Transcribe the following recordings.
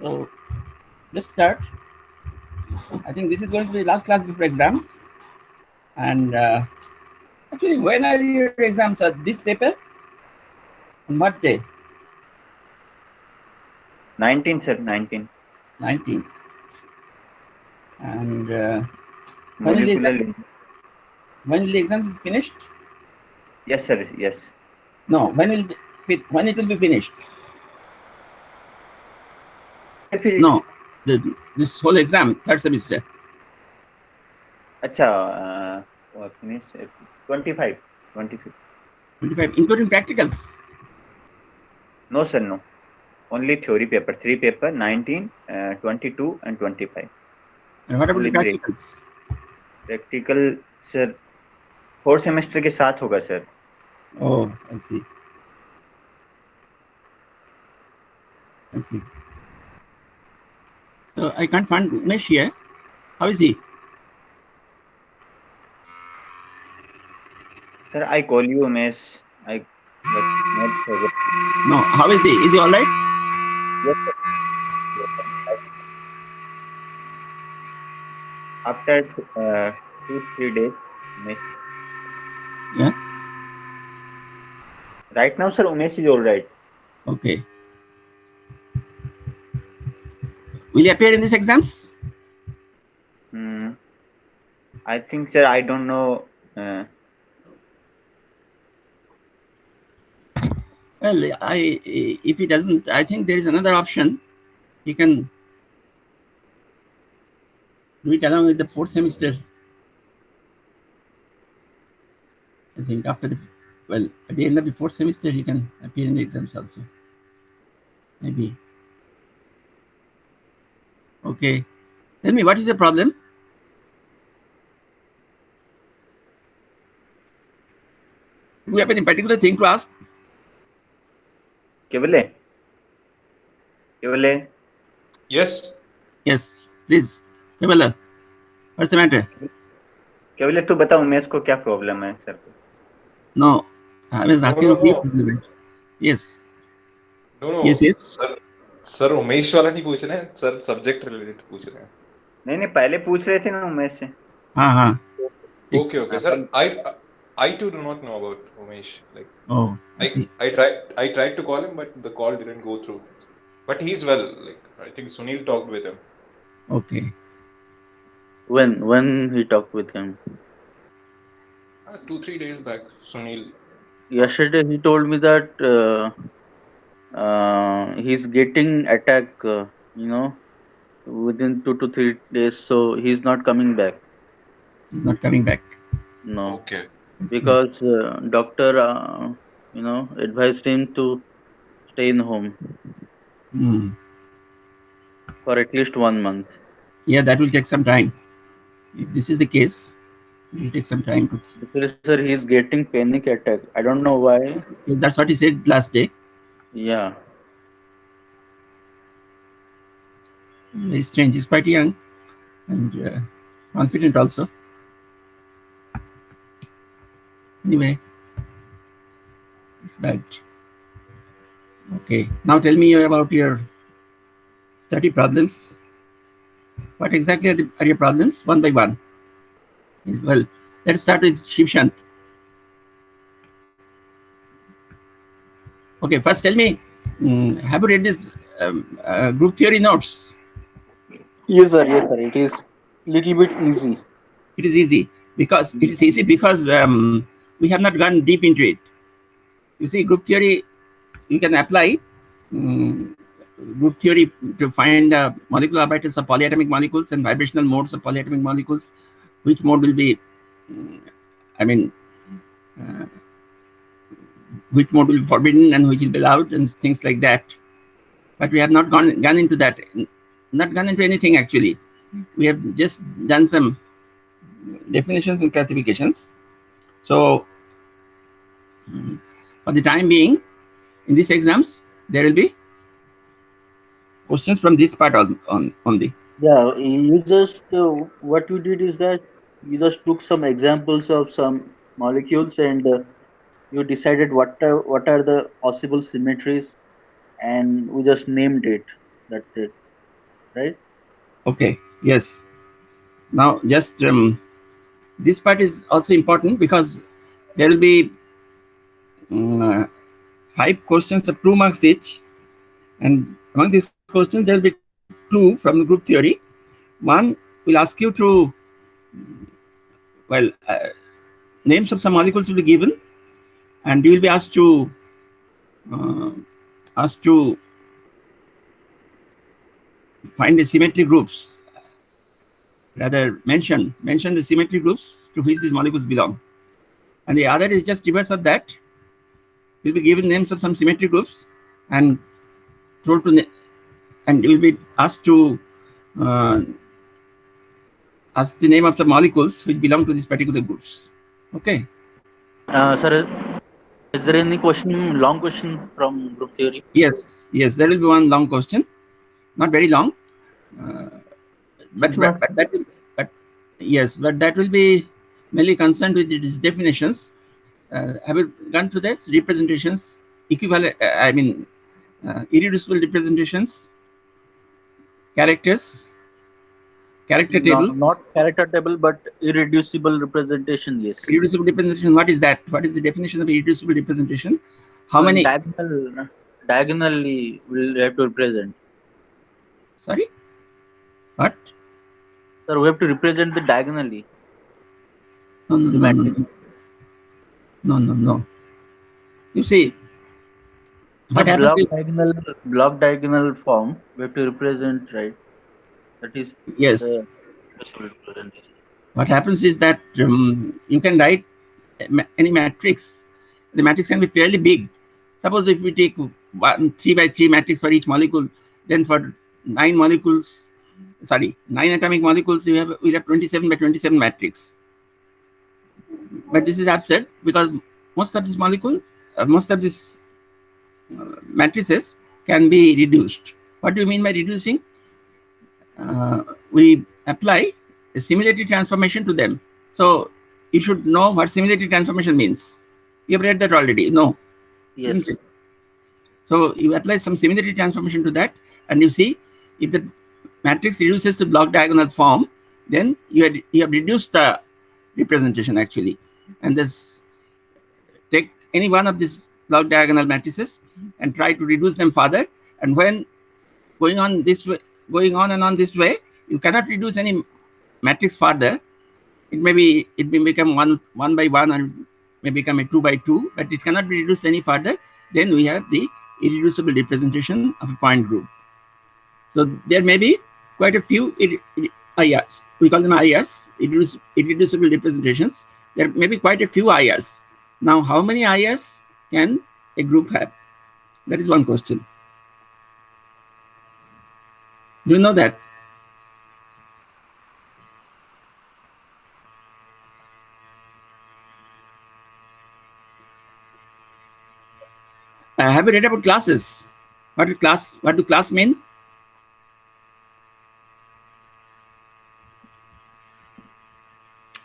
So let's start. I think this is going to be last class before exams. And actually, when are your exams? This paper? On what day? 19, sir. 19. 19th. And when will the Molecular. exam? When will the exam be finished? Yes, sir. Yes. No. When it will be finished? Physics. No. This whole exam, third semester. Acha, finish 25. 25. 25, including practicals. No, sir. No. Only theory paper. 3 paper. 19, 22, and 25. And what about the Only break. practicals? Practical sir 4th semester के साथ होगा sir. Oh, I see. I see. So I can't find Umesh here. How is he? Sir, I call you Umesh. I but not forget. No. How is he? Is he all right? Yes, sir. Yes, sir. After 2-3 days, Umesh. Yeah. Right now, sir, Umesh is all right. Okay. Will he appear in these exams? I think, sir, I don't know. Well, if he doesn't, I think there is another option. He can do it along with the fourth semester. I think at the end of the fourth semester, he can appear in the exams also. Maybe. Okay. Tell me, what is the problem? Do you have any particular thing to ask? Kevale? Yes. Yes, please. Kevale, what's the matter? Kevale, तू बता उमेश को क्या problem है sir को? No, I was asking No, of you. no. Yes. No, Yes, yes. Sir Umesh वाला नहीं पूछ रहे हैं सर, सब्जेक्ट रिलेटेड पूछ रहे हैं. नहीं पहले पूछ रहे थे ना उमेश से. हाँ. Okay, sir. I too do not know about Umesh. Like, Oh, I see. I tried to call him, but the call didn't go through. But he's well. Like, I think Sunil talked with him. Okay. When he talked with him? 2-3 days back, Sunil. Yesterday he told me that he's getting attack, within 2 to 3 days, so he's not coming back. He's not coming back. No. Okay. Because doctor, advised him to stay in home for at least 1 month. Yeah, that will take some time. If this is the case, it will take some time. Actually, sir, he's getting panic attack. I don't know why. That's what he said last day. Yeah. Very strange. He's quite young and confident also. Anyway, it's bad. Okay, now tell me about your study problems. What exactly are your problems, one by one? Well, let's start with Shivshant. Okay, first tell me, have you read this group theory notes? Yes, sir. It is little bit easy. It is easy because we have not gone deep into it. You see, group theory, you can apply group theory to find molecular orbitals of polyatomic molecules and vibrational modes of polyatomic molecules. Which mode will be, which mode will be forbidden and which will be allowed and things like that. But we have not gone into that, not gone into anything actually. We have just done some definitions and classifications. So for the time being, in these exams, there will be questions from this part only. Yeah, you just what you did is that you just took some examples of some molecules and you decided what are the possible symmetries, and we just named it. That's it. right? Okay. Yes. Now, just this part is also important because there will be 5 questions of 2 marks each, and among these questions there will be 2 from group theory. One will ask you to, well, names of some molecules will be given, and you will be asked to find the symmetry groups. Rather, mention the symmetry groups to which these molecules belong. And the other is just reverse of that. You'll be given names of some symmetry groups and told to, and you will be asked to ask the name of some molecules which belong to these particular groups. Okay. Sir, is there any long question from group theory? Yes, there will be one long question, not very long, but that will be mainly concerned with these definitions. Have you gone through this? Representations, equivalent, irreducible representations, character table. Not character table, but irreducible representation, yes. Irreducible representation, what is that? What is the definition of irreducible representation? How many? Diagonally will have to represent. Sorry? What? Sir, we have to represent the diagonally. No. You see, what happens block diagonal form, we have to represent, right? That is yes. What happens is that you can write any matrix. The matrix can be fairly big. Suppose if we take 3 by 3 matrix for each molecule, then for 9 atomic molecules, we have 27 by 27 matrix. But this is absurd because most of these molecules, matrices can be reduced. What do you mean by reducing? We apply a similarity transformation to them. So you should know what similarity transformation means. You have read that already. No. Yes. So you apply some similarity transformation to that, and you see if the matrix reduces to block diagonal form, then you have reduced the representation actually. And this, take any one of these block diagonal matrices and try to reduce them further. And when going on this way, you cannot reduce any matrix further. It may become 1 by 1 or may become a 2 by 2, but it cannot be reduced any further. Then we have the irreducible representation of a point group. So there may be quite a few IRs. We call them IRs, irreducible representations. There may be quite a few IRs. Now, how many IRs can a group have? That is one question. Do you know that? Have you read about classes? What do class mean?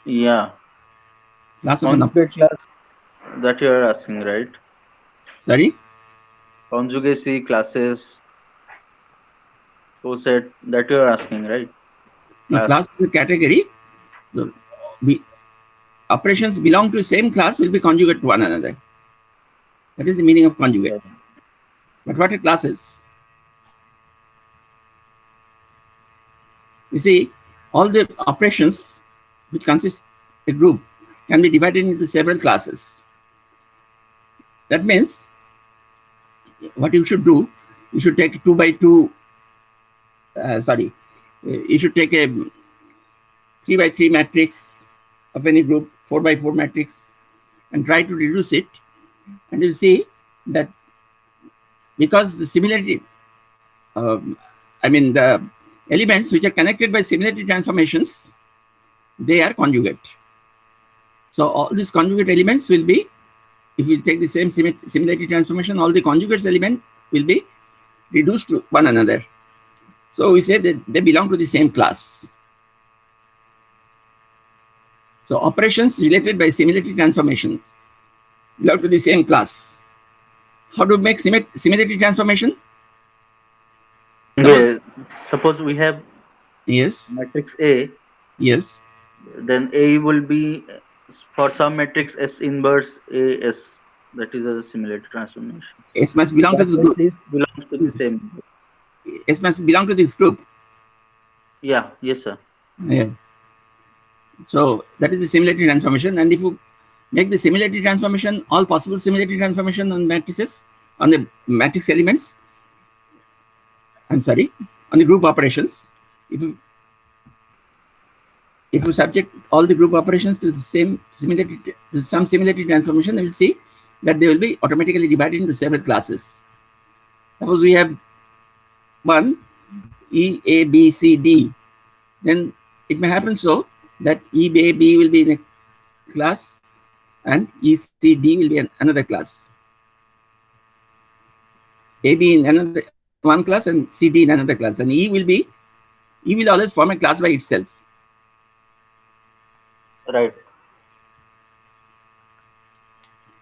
Yeah. Class of conjugate class that you are asking, right? Sorry? Conjugacy classes. Coset that you are asking, right? No, class is a category. So operations belong to the same class will be conjugate to one another. That is the meaning of conjugate. Okay. But what are classes? You see, all the operations which consist a group can be divided into several classes. That means what you should do, you should take 2 by 2. You should take a 3 by 3 matrix of any group, 4 by 4 matrix, and try to reduce it. And you'll see that because the similarity, the elements which are connected by similarity transformations, they are conjugate. So all these conjugate elements will be, if you take the same similarity transformation, all the conjugates element will be reduced to one another. So we say that they belong to the same class. So operations related by similarity transformations belong to the same class. How to make similarity transformation? Yeah. Suppose we have Yes. matrix A, Yes. then A will be for some matrix S inverse AS. That is a similarity transformation. S must belong to That this group. matrix belongs to the same group. S must belong to this group. Yeah. Yes, sir. Yeah. So that is the similarity transformation. And if you make the similarity transformation, all possible similarity transformation on matrices, on the matrix elements, I'm sorry, on the group operations, if you subject all the group operations to the same similarity, to some similarity transformation, you will see that they will be automatically divided into several classes. Suppose we have one E, A, B, C, D, then it may happen so that E, A, B will be in a class and E, C, D will be in another class. A, B in another one class and C, D in another class, and E will always form a class by itself. Right.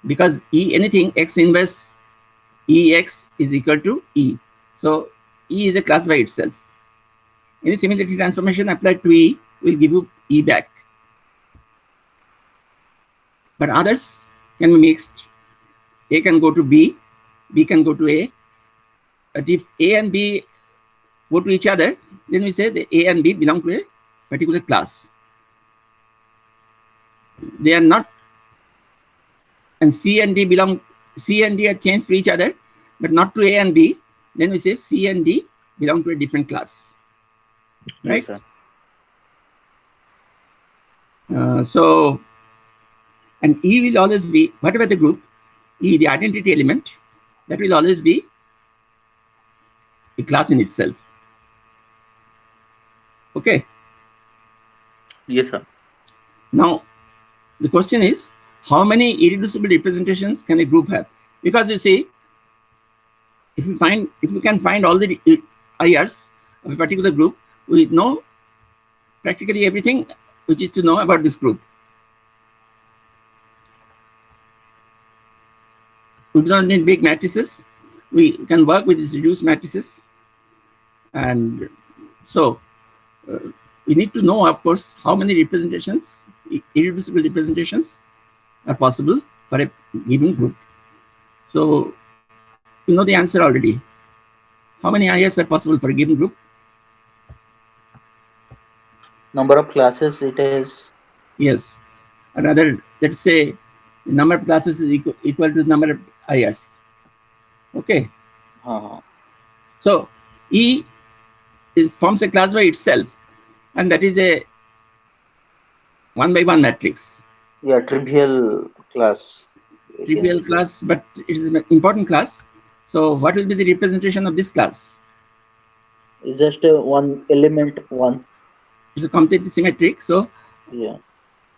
Because E anything X inverse EX is equal to E. So E is a class by itself. Any similarity transformation applied to E will give you E back. But others can be mixed. A can go to B, B can go to A. But if A and B go to each other, then we say the A and B belong to a particular class. They are not, and C and D are changed to each other, but not to A and B. Then we say C and D belong to a different class. Right? Yes, sir. So, and E will always be, whatever the group, E, the identity element, that will always be a class in itself. Okay. Yes, sir. Now, the question is, how many irreducible representations can a group have? Because you see, if we can find all the IRs of a particular group, we know practically everything which is to know about this group. We do not need big matrices. We can work with these reduced matrices. And so we need to know, of course, how many representations, irreducible representations are possible for a given group. So you know the answer already. How many IRs are possible for a given group? Number of classes it has. Yes. Another, let's say, the number of classes is equal to the number of IRs. Okay. So E forms a class by itself, and that is a 1-by-1 matrix. Yeah, trivial class. Trivial class, but it is an important class. So what will be the representation of this class? It's just one element, one. It's a completely symmetric, so yeah,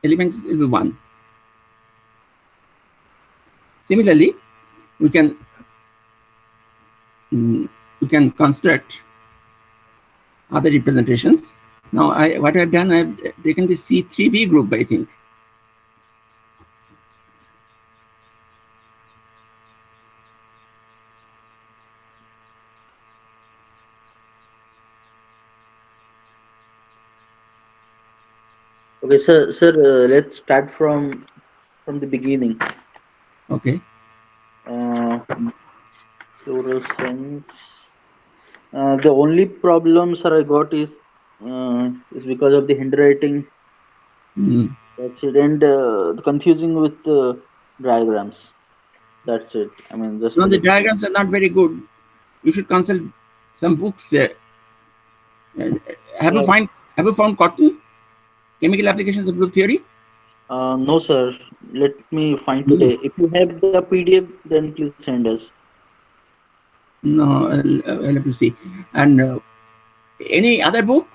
elements will be 1. Similarly, we can construct other representations. Now, what I've done, I've taken the C3V group, I think. Okay, sir. Let's start from the beginning. Okay. Fluorescence. The only problem, sir, I got is because of the handwriting. That's it, and confusing with diagrams. That's it. I mean, just no, the diagrams are not very good. You should consult some books. Have you found Cotton? Chemical Applications of Group Theory? No, sir. Let me find today. If you have the PDF, then please send us. No, I'll have to see. And any other book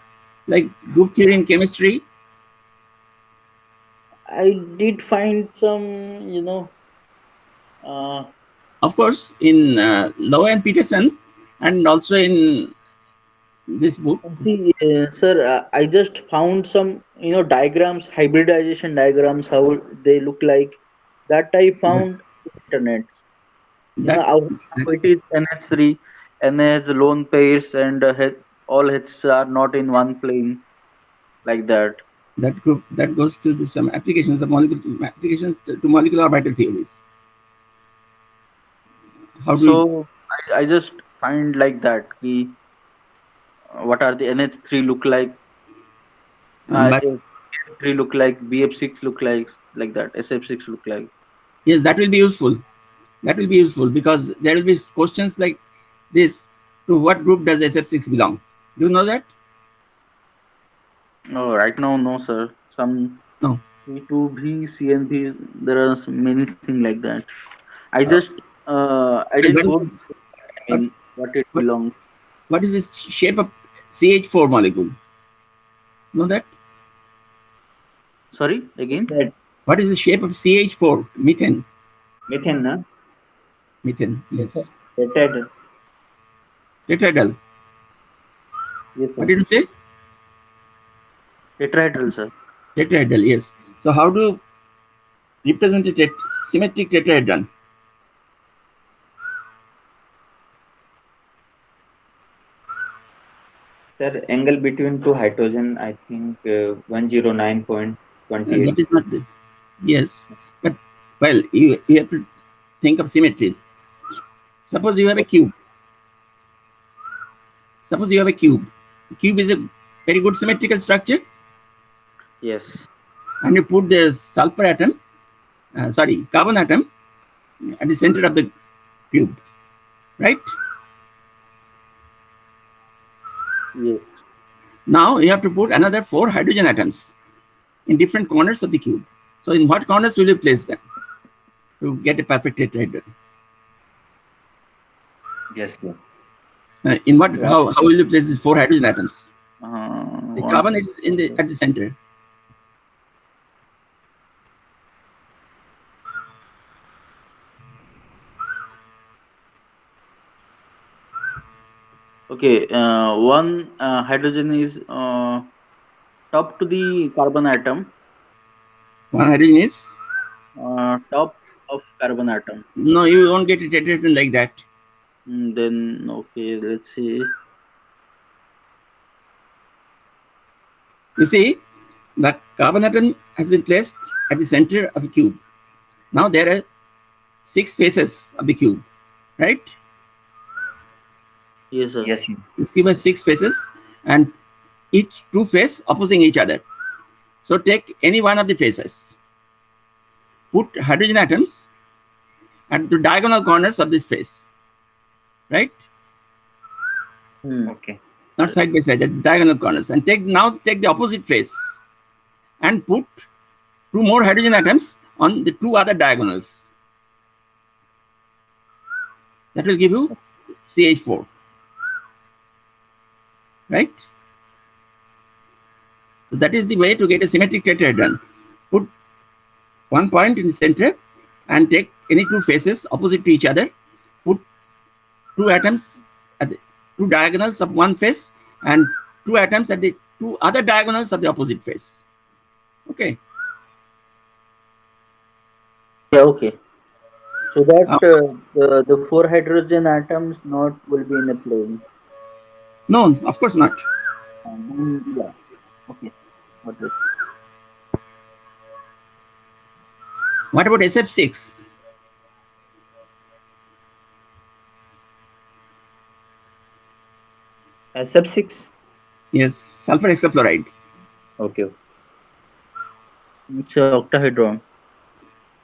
like Group Theory in Chemistry? I did find some, of course, in Lowe and Peterson, and also in this book. See, sir, I just found some, diagrams, hybridization diagrams, how they look like. That I found internet. How it is NH3, NH lone pairs, and all H's are not in one plane like that. That group that goes to some applications of to molecular orbital theories. How do So I just find like that. What are the NH3 look like? but F3 look like, BF6 look like that, SF6 look like. yes, that will be useful. That will be useful because there will be questions like this: to what group does SF6 belong? Do you know that? Oh, right now, no, sir. Some No. C2B, CNB, there are many things like that. I just, I didn't go what it what- belongs. What is this shape of CH4 molecule? Know that? Sorry, again? What is the shape of CH4? Methane. Methane, na? Methane. Yes. Tetrahedral. Tetrahedral. Yes, What sir. did you say? Tetrahedral, sir. Tetrahedral. Yes. So how do you represent a symmetric tetrahedron? Sir, angle between two hydrogen, I think 109.28. That is not the. Yes. But, well, you have to think of symmetries. Suppose you have a cube. Suppose you have a cube. Cube is a very good symmetrical structure. Yes. And you put the sulfur atom, carbon atom at the center of the cube, right? Yes. Now you have to put another 4 hydrogen atoms in different corners of the cube. So in what corners will you place them to get a perfect tetrahedron? Yes, sir. In what? How will you place these 4 hydrogen atoms? The One, carbon is at the center. okay, one hydrogen is top to the carbon atom. One hydrogen is? Top of carbon atom. No, you won't get a tetrahedron like that. Then, okay, let's see. You see, the carbon atom has been placed at the center of a cube. Now there are 6 faces of the cube, right? Yes, sir. Yes, sir. This cube has 6 faces and each 2 faces opposing each other. So take any one of the faces, put hydrogen atoms at the diagonal corners of this face, right? Okay. Not side by side, at diagonal corners. And take the opposite face and put 2 more hydrogen atoms on the 2 other diagonals. That will give you CH4, right? So that is the way to get a symmetric tetrahedron. Put one point in the center and take any 2 faces opposite to each other. Put 2 atoms at the 2 diagonals of one face and 2 atoms at the 2 other diagonals of the opposite face. Okay. Yeah, okay. So that the 4 hydrogen atoms not will be in a plane. No, of course not. Yeah. Okay. Okay. What about SF6? SF6? Yes, sulfur hexafluoride. Okay. It's an octahedron.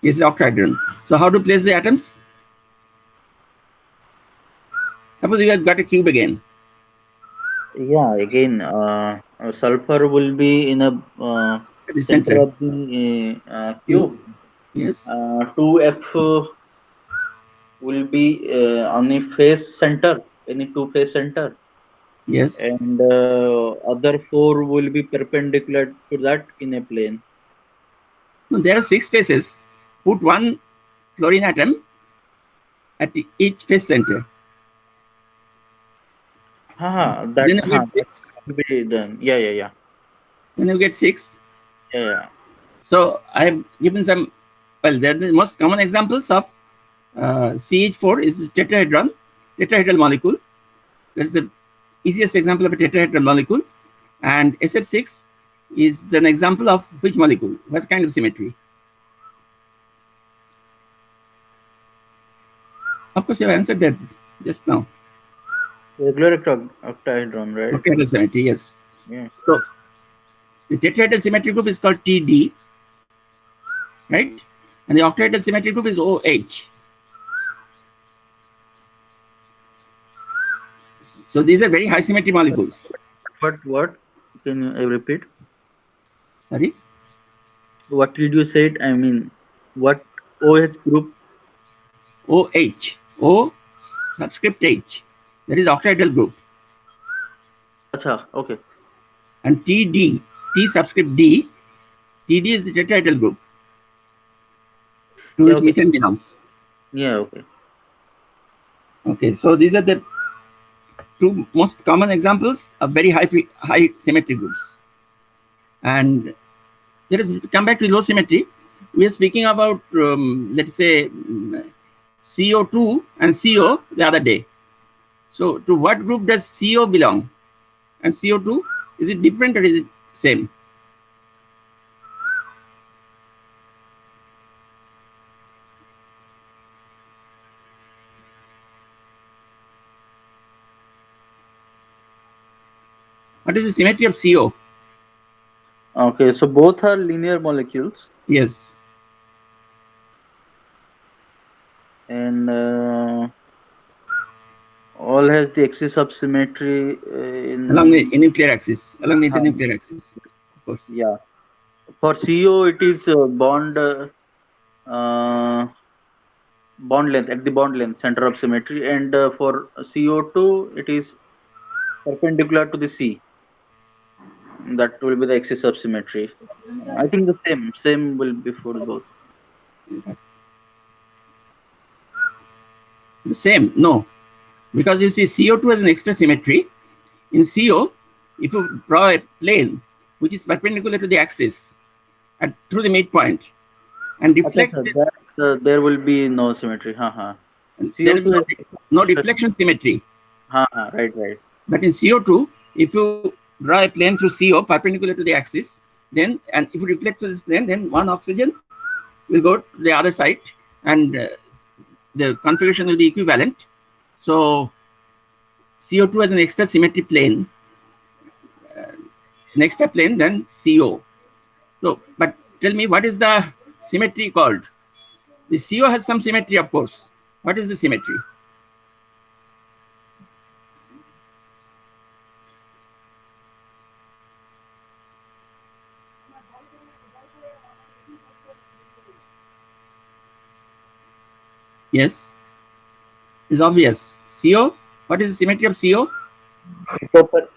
Yes, octahedron. So how to place the atoms? Suppose you have got a cube again. Yeah, again, sulfur will be in a At the center center. of the cube. Yes. 2F will be on the face center, any 2 face center. Yes. And other 4 will be perpendicular to that in a plane. No, there are 6 faces. Put 1 fluorine atom at each face center. That Then you get 6. will be done. Yeah. Then you get 6. Yeah. So I have given some. Well, they're the most common examples of CH4 is tetrahedral molecule. That's the easiest example of a tetrahedral molecule, and SF6 is an example of which molecule? What kind of symmetry? Of course, you have answered that just now. Regular octahedron, right? Octahedral symmetry, yes. Yeah. So the tetrahedral symmetry group is called TD, right? And the octahedral symmetry group is OH. So these are very high symmetry molecules. But what? Can you repeat? Sorry? What did you say? I mean, what OH group? OH. O subscript H. That is octahedral group. Acha, okay. And TD, T subscript D, TD is the tetrahedral group to which okay. methane belongs. Yeah, okay. Okay, so these are the two most common examples of very high symmetry groups. And let us come back to low symmetry. We are speaking about, let's say, CO2 and CO the other day. So to what group does CO belong? And CO2, is it different or is it same? What is the symmetry of CO? Okay, so both are linear molecules. Yes. And all has the axis of symmetry along the nuclear axis, along the internuclear axis, of course. Yeah. For CO, it is bond length, at the bond length, center of symmetry, and for CO2, it is perpendicular to the C. That will be the axis of symmetry. I think the same will be for both. The same? No, because you see CO2 has an extra symmetry. In CO, if you draw a plane which is perpendicular to the axis through the midpoint and deflect there will be no symmetry. There will be no deflection symmetry. Right. But in CO2, if you draw a plane through CO perpendicular to the axis, then, and if you reflect to this plane, then one oxygen will go to the other side and the configuration will be equivalent. So CO2 has an extra symmetry plane, an extra plane than CO. So, but tell me, what is the symmetry called? The CO has some symmetry, of course. What is the symmetry? Yes, it's obvious. CO, what is the symmetry of CO? Improper.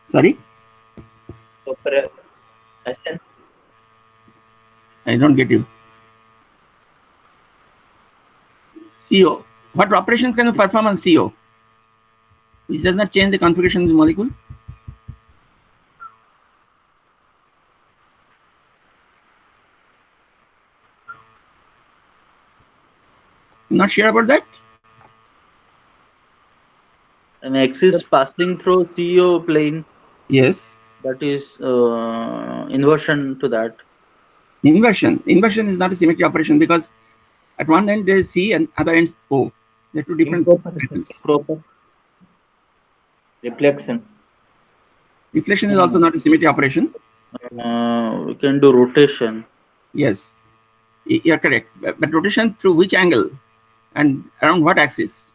Sorry? Improper. I don't get you. CO. What operations can you perform on CO? Which does not change the configuration of the molecule? Not sure about that? An axis passing through CO plane. Yes. That is inversion to that. Inversion is not a symmetry operation because at one end there is C and other end O. They're two different patterns. Reflection. Reflection is also not a symmetry operation. We can do rotation. Yes, you're correct. But rotation through which angle and around what axis?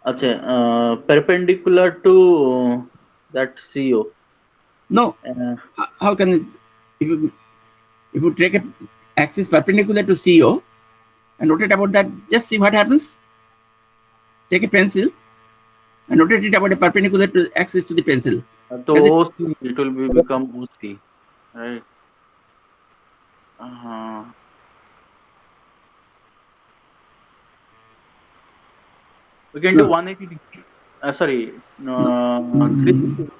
Perpendicular to that CO. No. How can it, if you take an axis perpendicular to CO and rotate about that, just see what happens. Take a pencil and rotate it about a perpendicular to axis to the pencil. So OC, it will become OC, right? We can do 180 degree. Sorry, 360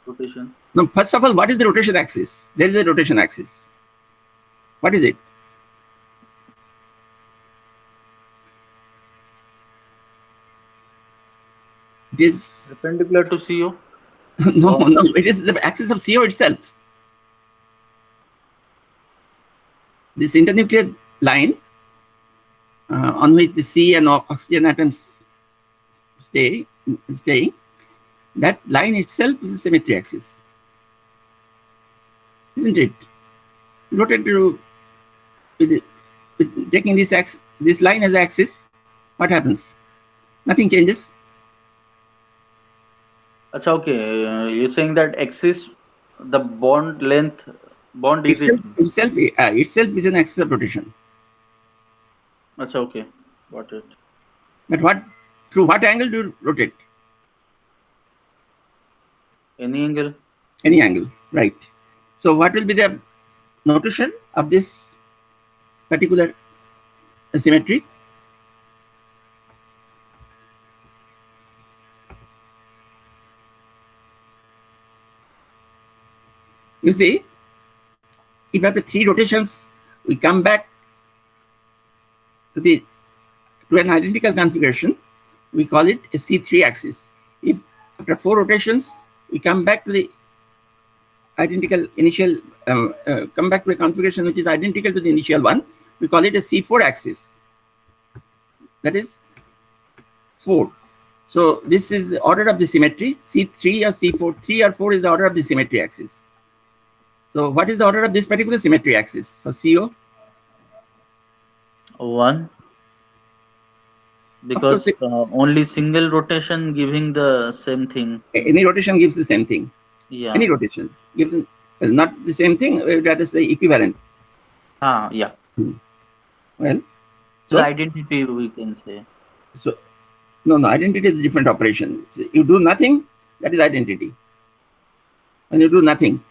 rotation. No, first of all, what is the rotation axis? There is a rotation axis. What is it? It is Perpendicular to CO. no, it is the axis of CO itself. This internuclear line on which the C and oxygen atoms stay, that line itself is a symmetry axis, isn't it? Rotate to with taking this line as axis, what happens? Nothing changes. Acha, okay. You're saying that axis, the bond length, bond is it? Itself is an axis of rotation. Acha, okay. Got it. But through what angle do you rotate? Any angle? Any angle, right? So what will be the notation of this particular symmetry? You see, if after 3 rotations we come back to an identical configuration, we call it a C3 axis. If after 4 rotations we come back to the identical initial, come back to a configuration which is identical to the initial one, we call it a C4 axis. That is 4. So this is the order of the symmetry, C3 or C4. 3 or 4 is the order of the symmetry axis. So what is the order of this particular symmetry axis for CO? 1. Because only single rotation giving the same thing. Any rotation gives the same thing. Yeah. Any rotation gives not the same thing, we would rather say equivalent. Yeah. Well, So identity we can say. So no, identity is a different operation. So you do nothing, that is identity. When you do nothing,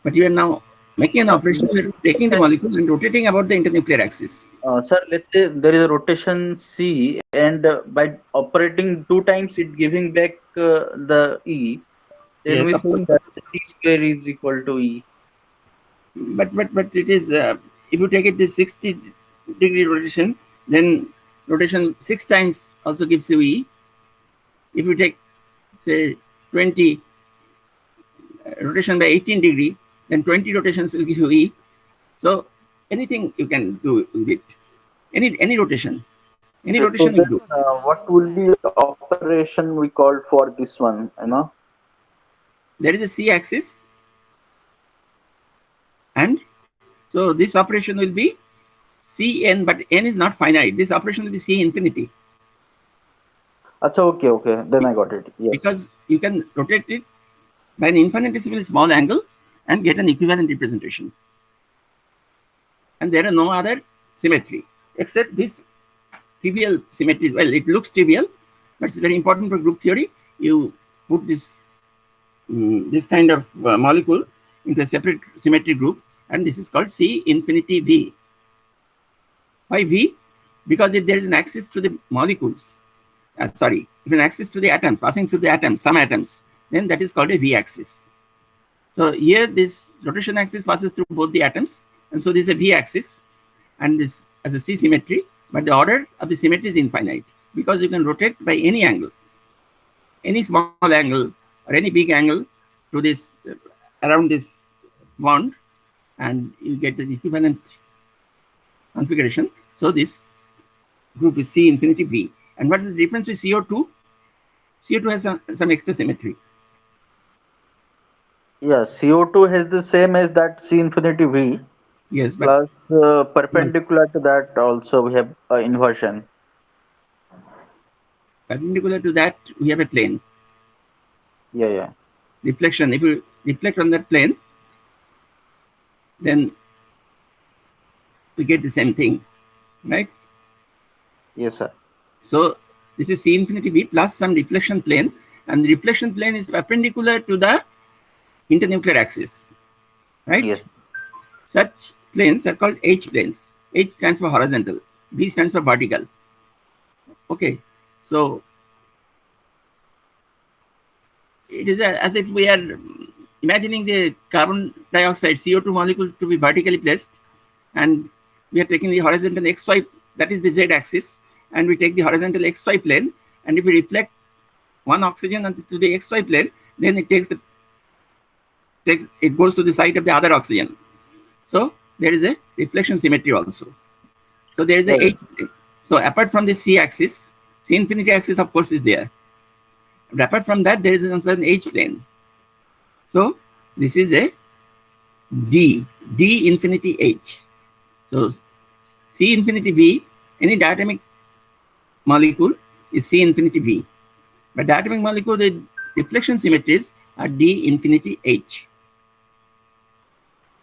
but you are now making an operation, you are taking the molecule and rotating about the internuclear axis. Sir, let's say there is a rotation C, and by operating 2 times, it giving back the E. Then Yes, we say that C square is equal to E. But it is if you take it this 60-degree rotation, then rotation 6 times also gives you E. If you take say 20 rotation by 18 degree, then 20 rotations will give you E. So anything you can do with it. Any rotation. Any rotation you do. What will be the operation we called for this one, you know? There is a C axis, and so this operation will be Cn, but n is not finite. This operation will be C infinity. Achha, okay. Then I got it. Yes. Because you can rotate it by an infinitesimally small angle and get an equivalent representation. And there are no other symmetry except this trivial symmetry. Well, it looks trivial, but it's very important for group theory. You put this kind of molecule into a separate symmetry group, and this is called C infinity V. Why V? Because if there is an axis to the molecules, if an axis to the atoms, passing through the atoms, some atoms, then that is called a V axis. So here this rotation axis passes through both the atoms, and so this is a V axis, and this as a C symmetry, but the order of the symmetry is infinite because you can rotate by any angle, any small angle or any big angle to this around this bond, and you get the equivalent configuration. So this group is C infinity V. And what is the difference with CO2? CO2 has some extra symmetry. Yeah, CO2 has the same as that C infinity V. Yes, but plus perpendicular to that also we have inversion. Perpendicular to that we have a plane. Yeah. Deflection. If you deflect on that plane, then we get the same thing, right? Yes, sir. So this is C infinity V plus some deflection plane, and the deflection plane is perpendicular to the internuclear axis, right? Yes. Such planes are called H planes. H stands for horizontal, V stands for vertical. Okay, so it is as if we are imagining the carbon dioxide CO2 molecule to be vertically placed, and we are taking the horizontal XY, that is the Z axis, and we take the horizontal XY plane, and if you reflect one oxygen to the XY plane, then it goes to the side of the other oxygen. So there is a reflection symmetry also. So there is a H plane. So apart from the C axis, C infinity axis of course is there. But apart from that, there is also an H plane. So this is a D infinity H. So C infinity V, any diatomic molecule is C infinity V. But diatomic molecule, the reflection symmetries are D infinity H.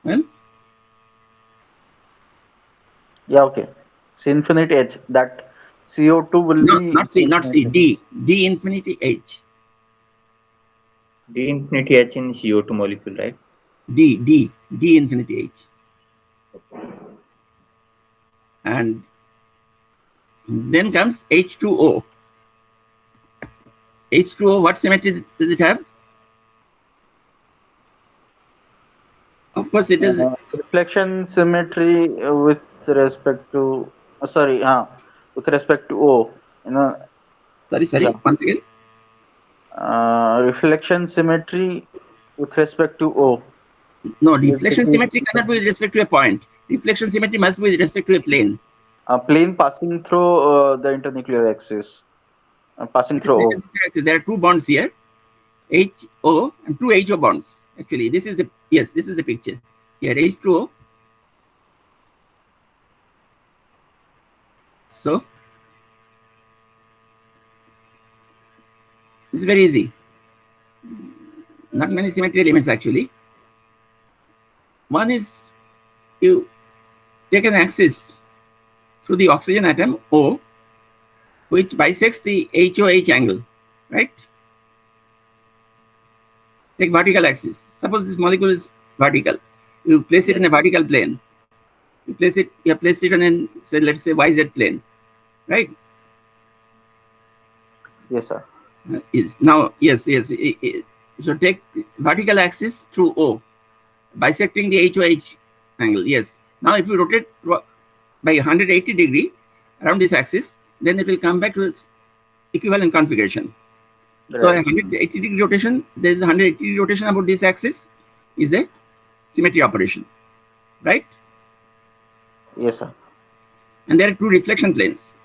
Well, Yeah, okay. C infinity H, that CO2 will no, be not C, D infinity H. D infinity H in CO2 molecule, right? D infinity H. And then comes H2O. H2O, what symmetry does it have? Of course, it is. reflection symmetry with respect to with respect to O. Sorry. Yeah. Once again. Reflection symmetry with respect to O. No, deflection symmetry cannot be with respect to a point. Deflection symmetry must be with respect to a plane. A plane passing through the internuclear axis. Passing through O. There are two bonds here, HO and two HO bonds. Actually, this is the picture. Here, H2O. So, it's very easy. Not many symmetry elements actually. One is you take an axis through the oxygen atom O, which bisects the HOH angle, right? Take vertical axis. Suppose this molecule is vertical. You place it in a vertical plane. You have placed it on an, say, let's say YZ plane, right? Yes, sir. Yes. So take vertical axis through O, bisecting the HOH angle. Yes. Now if you rotate by 180 degree around this axis, then it will come back to its equivalent configuration. Right. So a 180 degree rotation, there is a 180 degree rotation about this axis is a symmetry operation, right? Yes, sir. And there are two reflection planes.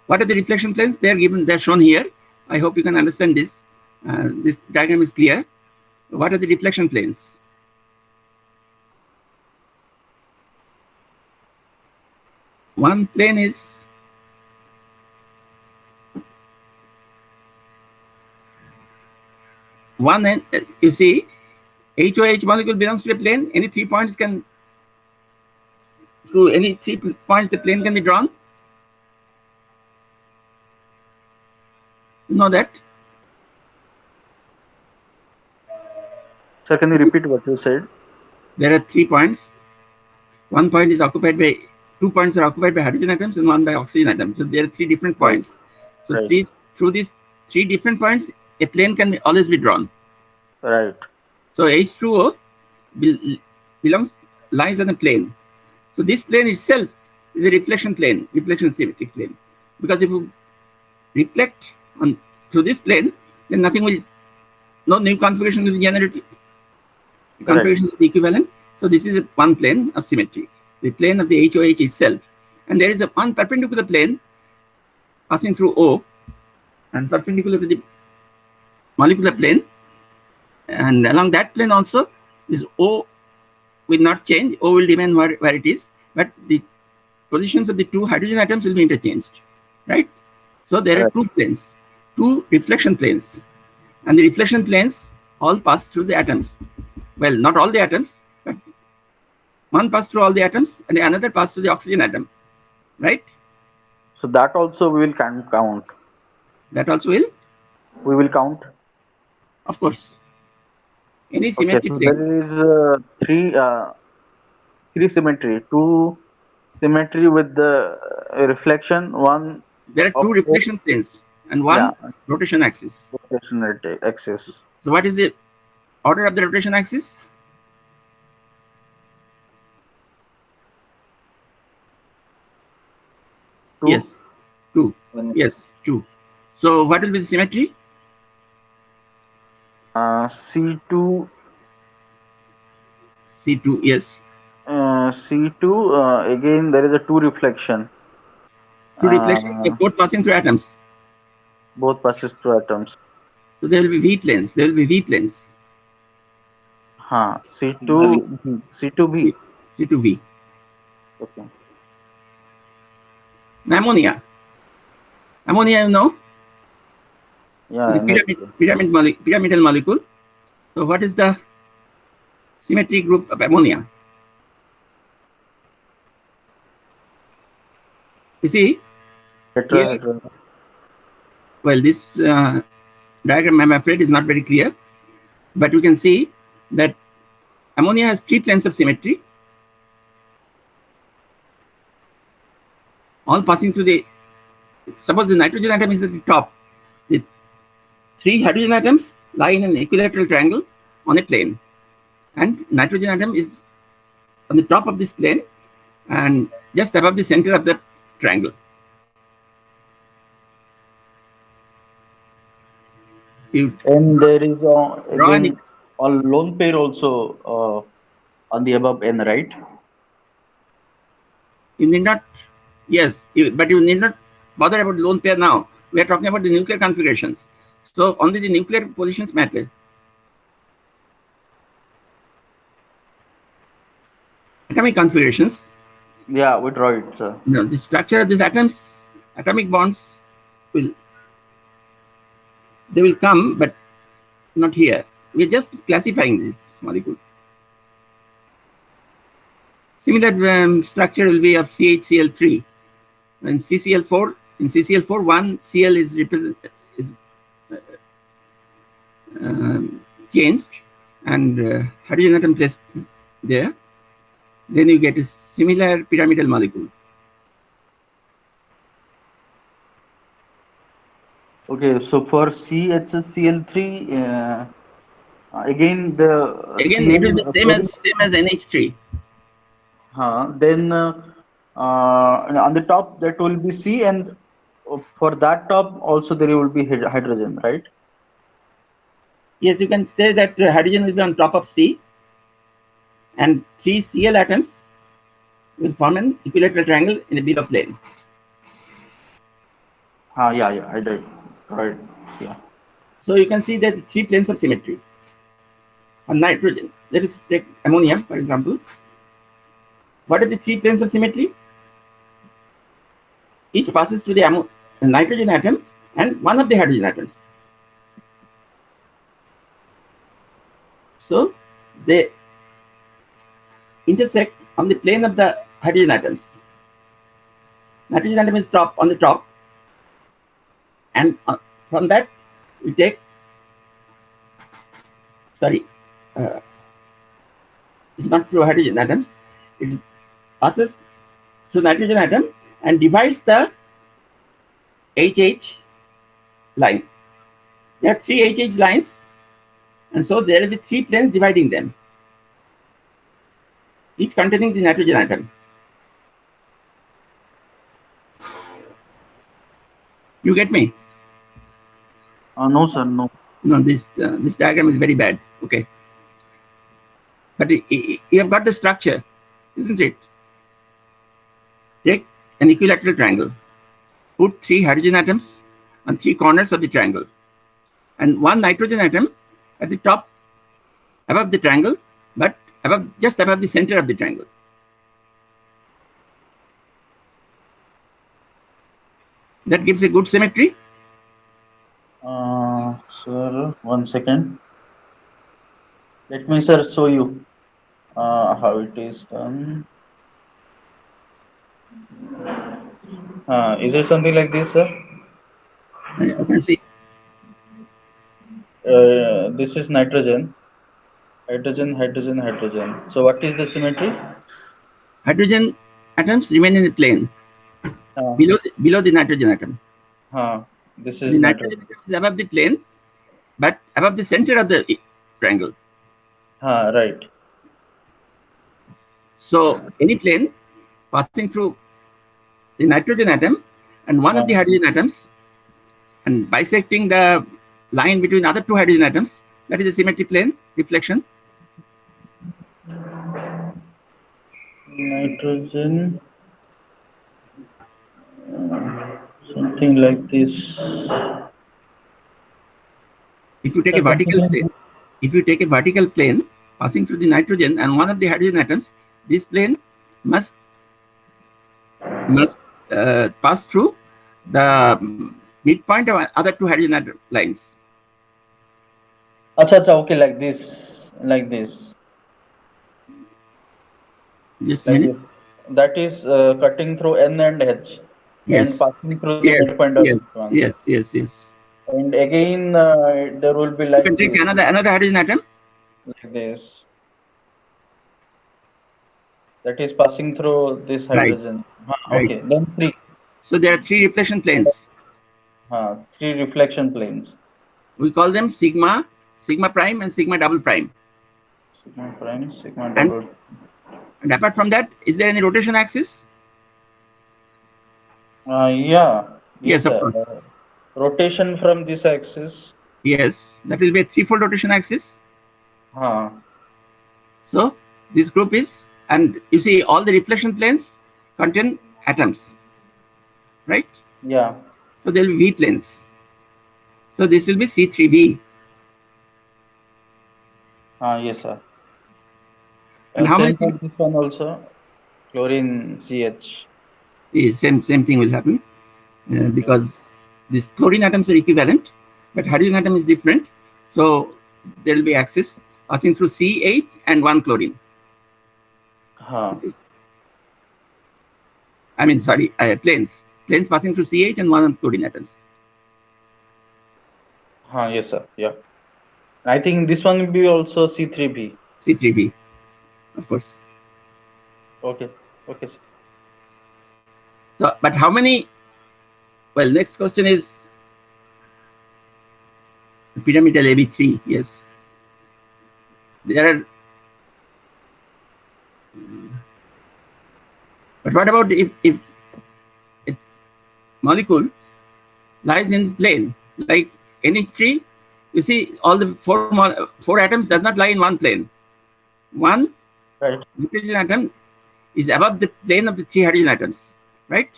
What are the reflection planes? They are given. They are shown here. I hope you can understand this. This diagram is clear. What are the reflection planes? One plane is one, and you see, HOH molecule belongs to a plane. Any 3 points can, through any 3 points, a plane can be drawn. You know that? Sir, can you repeat what you said? There are 3 points. 1 point is occupied by, 2 points are occupied by hydrogen atoms and 1 by oxygen atoms. So there are 3 different points. So right. Through these 3 different points, a plane can always be drawn. Right. So H2O lies on a plane. So this plane itself is a reflection plane, reflection symmetric plane. Because if you reflect on through this plane, then no new configuration will be generated. The configuration will be equivalent. So this is one plane of symmetry, the plane of the HOH itself. And there is one perpendicular plane passing through O and perpendicular to the molecular plane. And along that plane also, this O will not change. O will remain where it is, but the positions of the 2 hydrogen atoms will be interchanged, right? So there are 2 planes, 2 reflection planes, and the reflection planes all pass through the atoms. Well, not all the atoms, but one pass through all the atoms and the another pass through the oxygen atom, right? So that also we will count. That also will? We will count. Of course. Any symmetry so plane. There is three symmetry. 2 symmetry with the reflection. 1. There are 2 reflection planes and 1 rotation axis. Rotation axis. So what is the order of the rotation axis? Yes, 2. Yes, 2. So what will be the symmetry? C2, C2, yes. C2, again there is a 2 reflection. Two reflections, but both passing through atoms. Both passes through atoms. So there will be V planes. There will be V planes. C2, C2B. C2V. Okay. Ammonia. Ammonia, you know, Yeah. is a pyramidal molecule. So what is the symmetry group of ammonia? You see, here, well, this diagram, I'm afraid, is not very clear, but you can see that ammonia has 3 planes of symmetry, all passing through the, suppose the nitrogen atom is at the top, the 3 hydrogen atoms lie in an equilateral triangle on a plane, and nitrogen atom is on the top of this plane and just above the center of the triangle. And there is again a lone pair also on the above n, right? You need not, yes, but you need not bother about lone pair now. We are talking about the nuclear configurations. So only the nuclear positions matter. Atomic configurations. Yeah, we draw it, sir. No, the structure of these atoms, atomic bonds they will come, but not here. We are just classifying this molecule. Similar structure will be of CHCl3. And CCl4, in CCl4, one Cl is changed and hydrogen atom placed there. Then you get a similar pyramidal molecule. Okay, so for CHCl3, again it will be same as NH3. Then on the top that will be C, and for that top also there will be hydrogen, right? Yes, you can say that hydrogen will be on top of C, and 3 Cl atoms will form an equilateral triangle in the below plane. Yeah, I did. Right. Yeah. So you can see that 3 planes of symmetry. On nitrogen, let us take ammonia, for example. What are the 3 planes of symmetry? Each passes through the nitrogen atom and one of the hydrogen atoms. So they intersect on the plane of the hydrogen atoms. Nitrogen atom is on the top, and from that we take, it's not through hydrogen atoms, it passes through nitrogen atom and divides the HH line. There are 3 HH lines, and so there will be 3 planes dividing them, each containing the nitrogen atom. You get me? No, sir, no. No, this diagram is very bad. Okay. But you have got the structure, isn't it? Take an equilateral triangle. Put 3 hydrogen atoms on 3 corners of the triangle, and 1 nitrogen atom at the top above the triangle, but just above the center of the triangle. That gives a good symmetry. Sir, 1 second. Let me, sir, show you how it is done. Is it something like this, sir? You can see. This is nitrogen. Hydrogen. So what is the symmetry? Hydrogen atoms remain in the plane below the nitrogen atom. This is the nitrogen atom is above the plane, but above the center of the triangle. Right. So any plane passing through the nitrogen atom and one of the hydrogen atoms and bisecting the line between other two hydrogen atoms, that is a symmetry plane reflection. Nitrogen, something like this. If you take a vertical plane passing through the nitrogen and one of the hydrogen atoms, this plane must pass through the midpoint of other two hydrogen atom lines. Acha, okay, like this. Just a Like minute. this. That is cutting through N and H. Yes. And passing through the midpoint of this one. Yes. And again, there will be like you can take this. another hydrogen atom. Like this. That is passing through this hydrogen. Right. Okay, then 3. So there are 3 reflection planes. 3 reflection planes. We call them sigma prime, and sigma double prime. Sigma prime, sigma double. And apart from that, is there any rotation axis? Yeah. Yes, of course. Rotation from this axis. Yes, that will be a 3-fold rotation axis. So this group is, and you see all the reflection planes contain atoms, right? Yeah. So there will be V planes. So this will be C3V. Yes, sir. And how many? This one also, chlorine CH. Same thing will happen because these chlorine atoms are equivalent, but hydrogen atom is different. So there will be axis passing through CH and 1 chlorine. I mean, sorry, planes passing through CH and 1 chlorine atoms. Yes, sir. Yeah. I think this one will be also C3V. C3V, of course. Okay, sir. So, but how many? Well, next question is pyramidal AB3. Yes, there are. But what about if a molecule lies in plane like NH3? You see, all the 4 atoms does not lie in one plane. One hydrogen atom is above the plane of the 3 hydrogen atoms, right?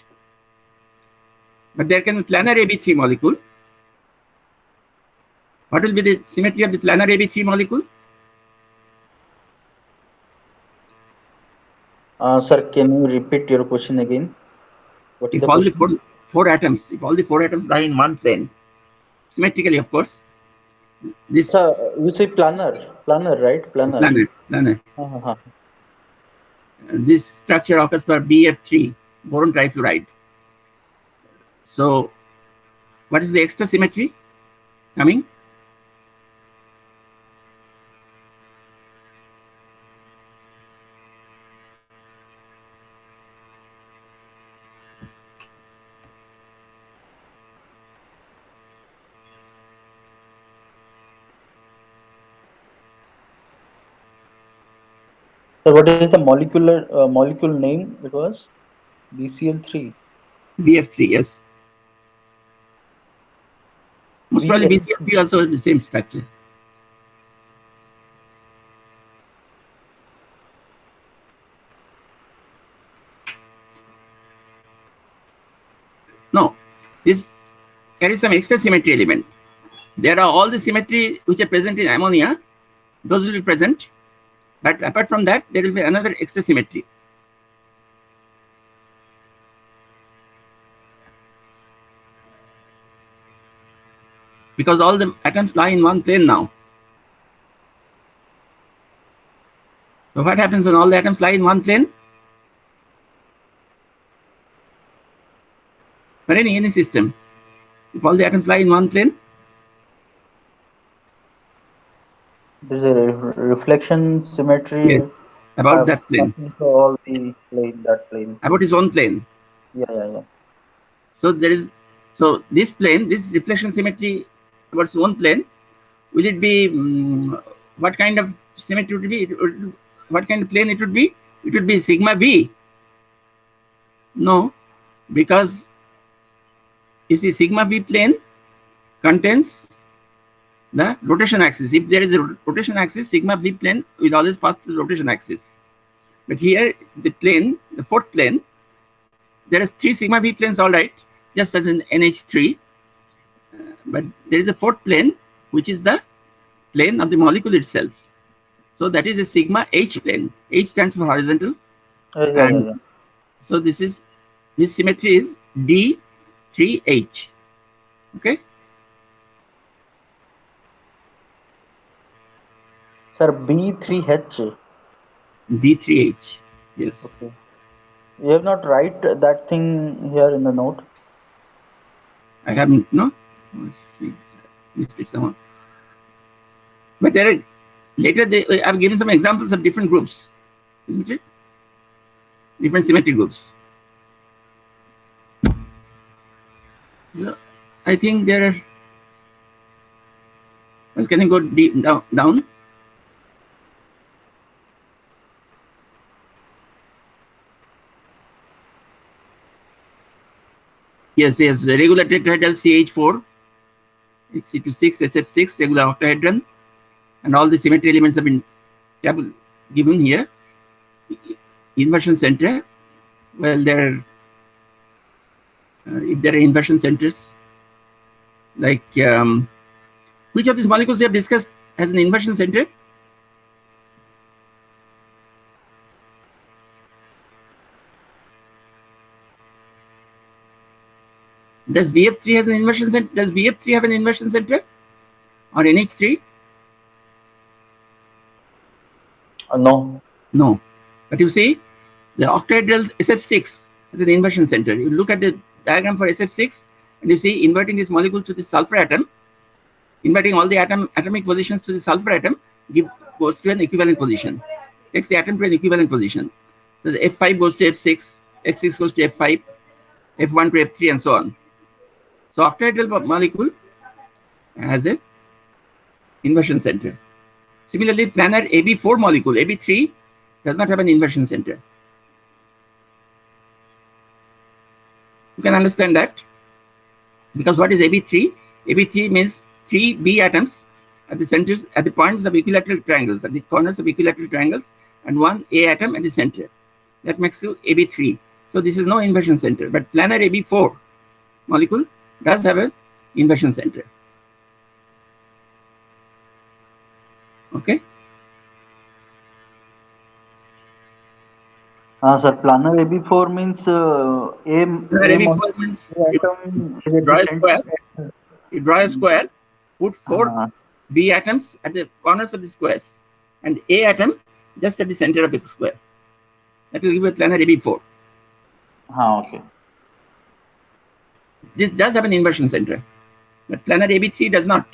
But there can be planar AB3 molecule. What will be the symmetry of the planar AB3 molecule? Sir, can you repeat your question again? If all the 4 atoms, lie in one plane, symmetrically, of course. This. You say planar, right? Planar. This structure occurs for BF3, boron trifluoride. So, what is the extra symmetry coming? So what is the molecule name? It was BCl3. BF3, yes. Most probably BCl3 also has the same structure. No, this carries some extra symmetry element. There are all the symmetry which are present in ammonia, those will be present. But apart from that, there will be another extra symmetry. Because all the atoms lie in one plane now. So what happens when all the atoms lie in one plane? For any system, if all the atoms lie in one plane, there's a reflection symmetry. Yes, about that plane. All the plane, that plane. About his own plane. Yeah. So this plane, this reflection symmetry about its own plane, will it be what kind of symmetry would it be? What kind of plane it would be? It would be sigma V. No, because you see sigma V plane contains the rotation axis. If there is a rotation axis, sigma v plane will always pass through the rotation axis. But here, the plane, the fourth plane, there is 3 sigma v planes, all right, just as in NH3. But there is a fourth plane, which is the plane of the molecule itself. So that is a sigma H plane. H stands for horizontal. And so this symmetry is D3H. Okay. Sir, B3H. D3H. Yes. Okay. You have not write that thing here in the note. I haven't. No. Let's see. Missed it somehow. But there are later. I've given some examples of different groups, isn't it? Different symmetry groups. So I think there are. Well, can you go deep down? Yes, the regular tetrahedral CH4, C26, SF6, regular octahedron, and all the symmetry elements have been given here. Inversion center. Well, if there are inversion centers, like which of these molecules we have discussed has an inversion center? Does BF3 has an inversion center? Does BF3 have an inversion center? Or NH3? No. No. But you see, the octahedral SF6 has an inversion center. You look at the diagram for SF6, and you see inverting this molecule to the sulfur atom, inverting all the atomic positions to the sulfur atom, goes to an equivalent position. Takes the atom to an equivalent position. So the F5 goes to F6, F6 goes to F5, F1 to F3, and so on. So octahedral molecule has an inversion center. Similarly, planar AB4 molecule, AB3, does not have an inversion center. You can understand that, because what is AB3? AB3 means 3 B atoms at the centers, at the points of equilateral triangles, at the corners of equilateral triangles, and 1 A atom at the center. That makes you AB3. So this is no inversion center. But planar AB4 molecule does have an inversion center. Okay. Sir, planar AB4 means planar AB4 means you draw a square, put 4 B atoms at the corners of the squares, and A atom just at the center of the square. That will give you a planar AB4. Okay. This does have an inversion center, but planar AB3 does not.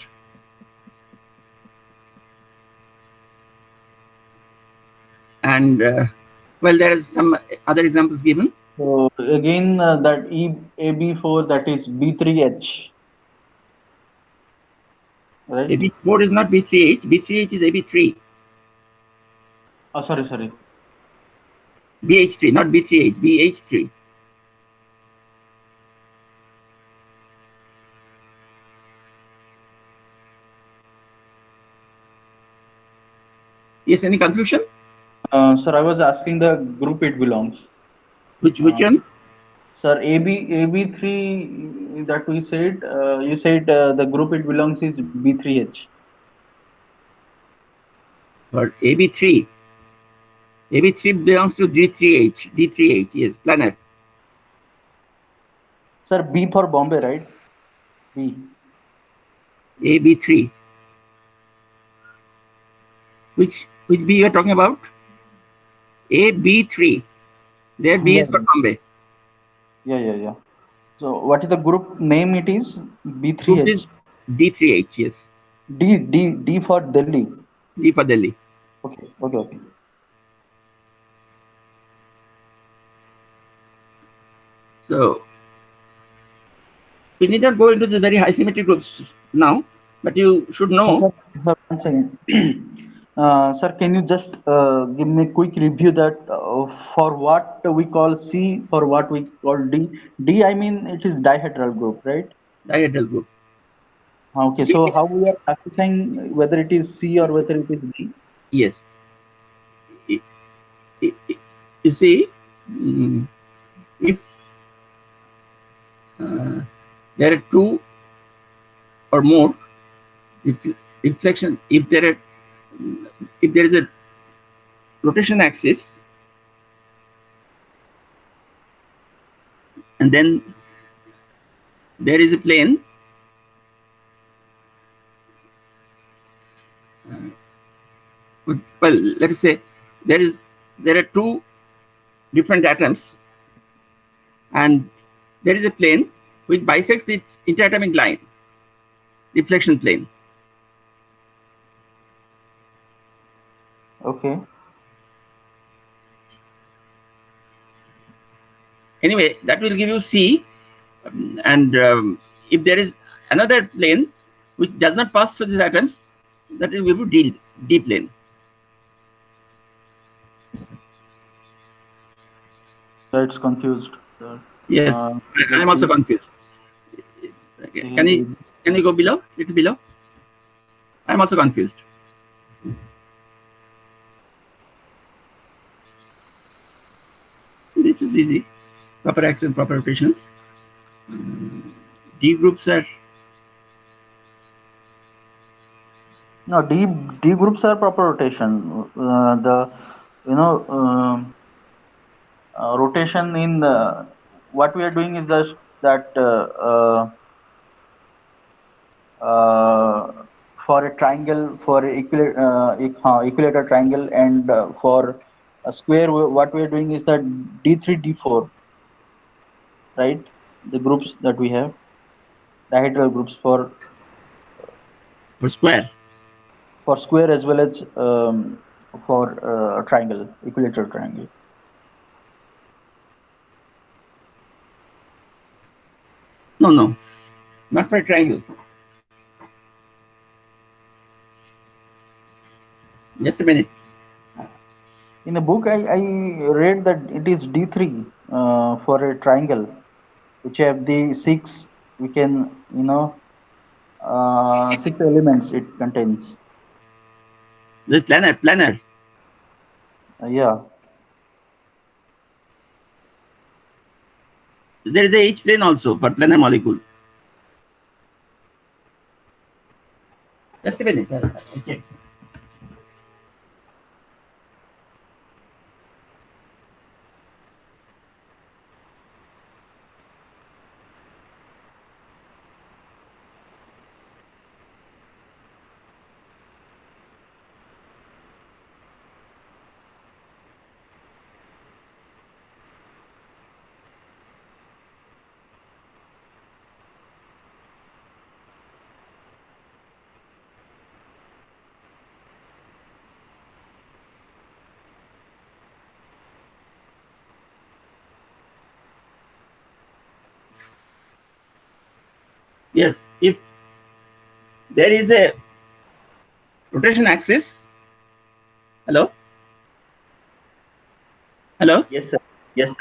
And well, there are some other examples given. So again, that AB4, that is B3H. Right? AB4 is not B3H. B3H is AB3. Oh, sorry. BH3, not B3H, BH3. Yes, any confusion? Sir, I was asking the group it belongs. Which one? Sir, AB3 that we said, you said the group it belongs is B3H. Or AB3. AB3 belongs to D3H. D3H, yes, planar. Sir, B for Bombay, right? B. AB3. Which B you are talking about? AB3. There B is for Bombay. Yeah. So what is the group name? It is B3H. Group is D3H, yes. D for Delhi. D for Delhi. Okay. So we need not go into the very high symmetry groups now, but you should know. Sir, one second. Sir, can you just give me a quick review that for what we call C, for what we call D? D, I mean, it is dihedral group, right? Dihedral group. Okay, so how we are classifying whether it is C or whether it is D? Yes. You see, if there are two or more reflection, if there is a rotation axis, and then there is a plane, well, let us say there are two different atoms, and there is a plane which bisects its interatomic line, deflection plane. Okay. Anyway, that will give you C, and if there is another plane which does not pass through these atoms, that will give you D plane. It's confused. Sir. Yes, I am also confused. Can you go below? Little below? I am also confused. This is easy. Proper axis and proper rotations. D groups are. No, D groups are proper rotation. Rotation in what we are doing is just that for a triangle, for equilateral triangle, and for a square, what we are doing is that D3, D4, right? The groups that we have, dihedral groups for square. For square as well as for triangle, equilateral triangle. No, not for a triangle. Just a minute. In the book, I read that it is D3 for a triangle, which have the 6. We can 6 elements it contains. The planar. Yeah. There is a H plane also for planar molecule. Just a minute. I'll check. Yes, if there is a rotation axis. Hello? Yes, sir. Yeah.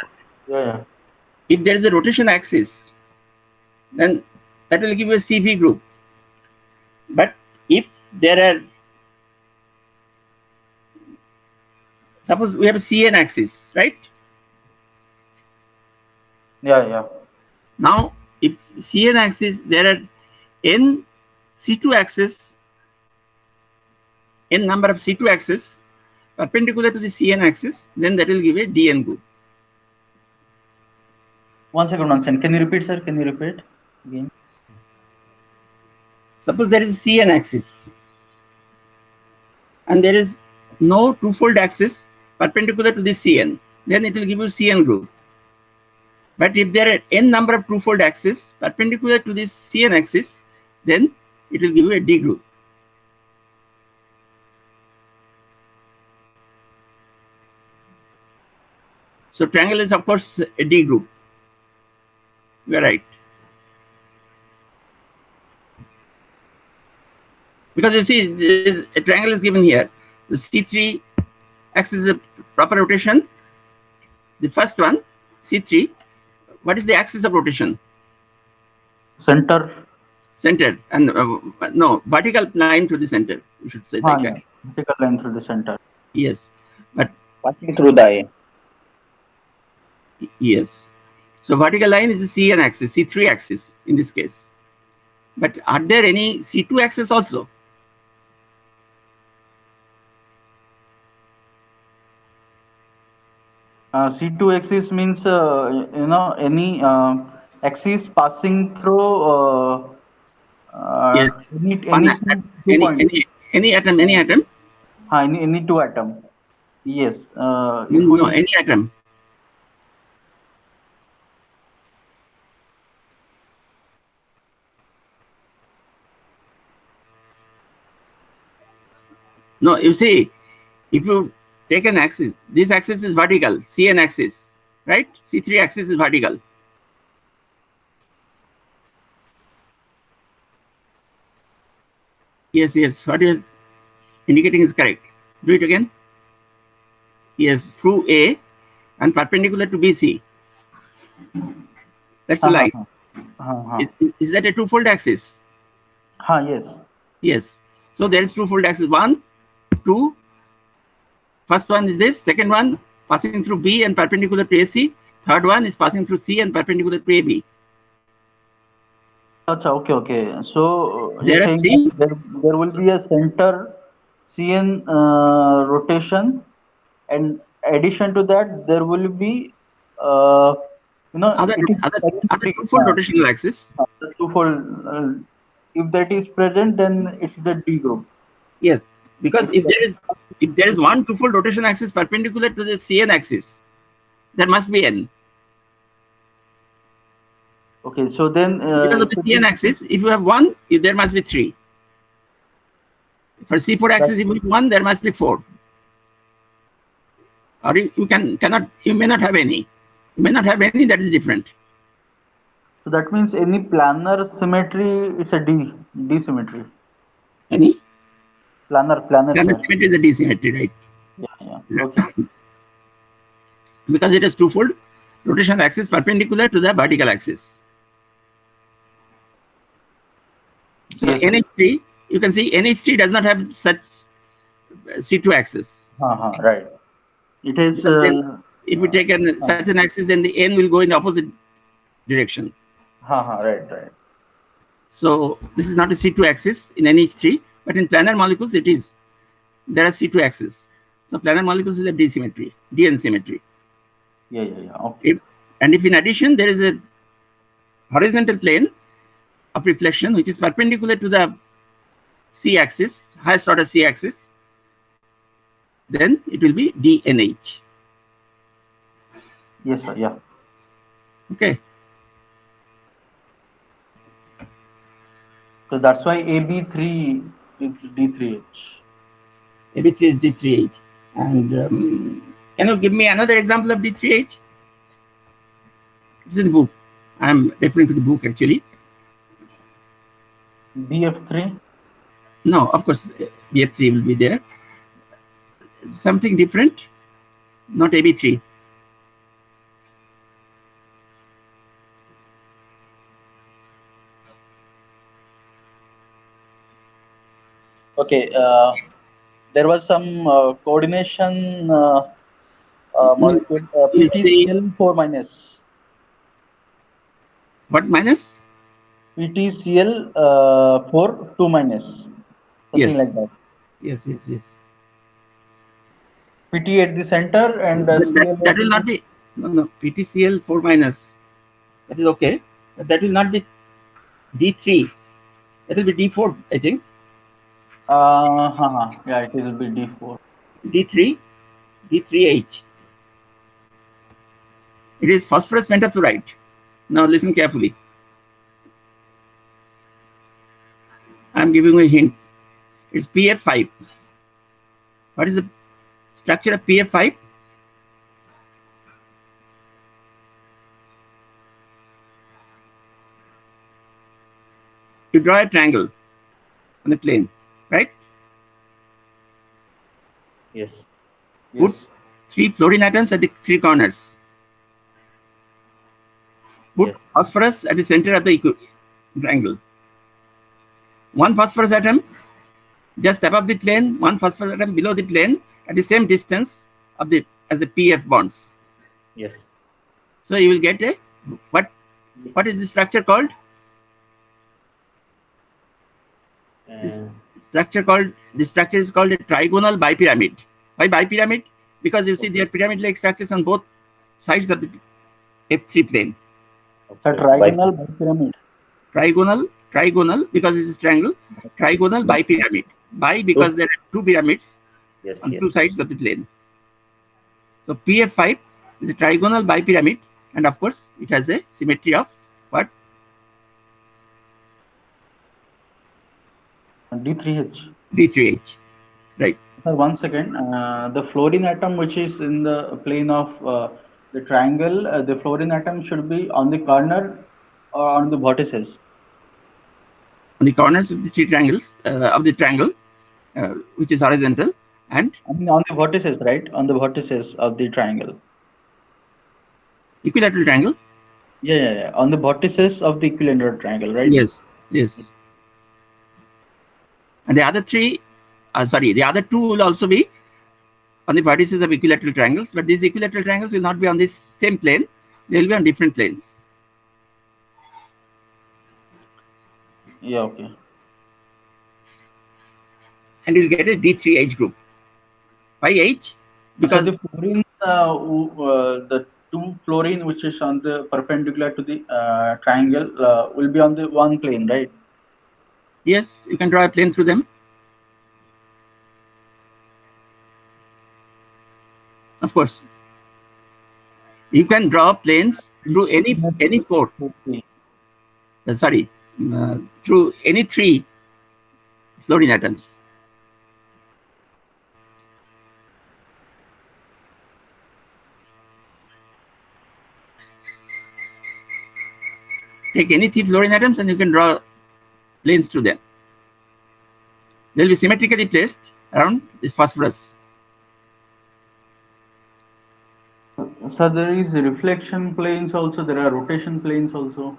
If there is a rotation axis, then that will give you a CV group. But if there are, suppose we have a CN axis, right? Yeah. Now, if CN axis, there are n C2 axis, n number of C2 axis perpendicular to the CN axis, then that will give a DN group. One second. Can you repeat, sir? Can you repeat again? Suppose there is a CN axis and there is no twofold axis perpendicular to the CN, then it will give you CN group. But if there are n number of twofold axes perpendicular to this CN axis, then it will give you a D group. So triangle is of course a D group. You are right. Because you see, a triangle is given here. The C3 axis is a proper rotation. The first one, C3, what is the axis of rotation? Center. center, and no, vertical line to the center. You should say like yeah. that. Vertical line through the center. Yes, but Passing through the A. yes. So vertical line is the C1 axis, C3 axis in this case. But are there any C2 axis also? C2 axis means any axis passing through Yes. two points. Any atom, any atom. Any two atom. Yes. No, any atom. No, you see, if you take an axis, this axis is vertical, CN axis, right? C3 axis is vertical. Yes, yes, what is indicating is correct. Do it again. Yes, through A and perpendicular to BC. That's the line. Is that a twofold axis? Yes. Yes. So there is twofold axis. 1, 2. First one is this. Second one passing through B and perpendicular to AC. Third one is passing through C and perpendicular to AB. Okay. So There are three. There will be a center CN rotation, and addition to that there will be other twofold rotational axis. Twofold. If that is present, then it is a D group. Yes, because if there is one twofold rotation axis perpendicular to the CN axis, there must be N. Okay, so then because of the CN axis, if you have one, there must be 3. For C4 axis, if you have 1, there must be 4. Or you may not have any. You may not have any. That is different. So that means any planar symmetry, it's a D symmetry. Any planar symmetry is a D symmetry, right? Yeah. Okay. Because it is twofold rotational axis perpendicular to the vertical axis. So yes. NH3, you can see NH3 does not have such C2 axis. Right. It is. If we take such an axis, then the N will go in the opposite direction. Right. So this is not a C2 axis in NH3, but in planar molecules it is. There are C2 axis. So planar molecules is a D symmetry, DN symmetry. Yeah. Okay. If in addition there is a horizontal plane of reflection which is perpendicular to the C axis, highest order C axis, then it will be DNH. Yes, sir. Yeah. Okay. So that's why AB3 is D3H. AB3 is D3H. And can you give me another example of D3H? It's in the book. I'm referring to the book actually. BF3? No, of course, BF3 will be there. Something different, not AB3. Okay, there was some coordination molecule PTCl4 minus. What minus? PTCl4 2 minus. Something like that. Yes. PT at the center and that will not be no PTCl4 minus. That is okay, but that will not be D3. That will be D4, I think. Yeah, it will be D4. D3H. It is phosphorus pentafluoride. Now listen carefully. I'm giving you a hint. It's PF5. What is the structure of PF5? You draw a triangle on the plane, right? Yes. Put 3 fluorine atoms at the 3 corners. Put phosphorus at the center of the triangle. one phosphorus atom just above the plane, one phosphorus atom below the plane at the same distance of the as the PF bonds. Yes. So you will get a what is the structure called? This structure is called a trigonal bipyramid. Why bipyramid? Because you see there are pyramid-like structures on both sides of the F3 plane. It's a trigonal pyramid. Trigonal because it is triangle. Trigonal bipyramid. Bi because there are two pyramids on two sides of the plane. So PF5 is a trigonal bipyramid, and of course it has a symmetry of what? D3H. D3H. Right. Sir, 1 second. The fluorine atom which is in the plane of the triangle, the fluorine atom should be on the corner or on the vertices? On the corners of the three triangles of the triangle, which is horizontal, and I mean on the vertices, right? On the vertices of the triangle. Equilateral triangle? Yeah. On the vertices of the equilateral triangle, right? Yes. And the other three, the other two will also be on the vertices of equilateral triangles, but these equilateral triangles will not be on this same plane. They will be on different planes. Yeah, okay. And you will get a D3H group. Why H? Because so the fluorine, the two fluorine which is on the perpendicular to the triangle will be on the one plane, right? Yes, you can draw a plane through them. Of course, you can draw planes through any four. Through any three fluorine atoms. Take any three fluorine atoms and you can draw planes through them. They'll be symmetrically placed around this phosphorus. So there is reflection planes also, there are rotation planes also.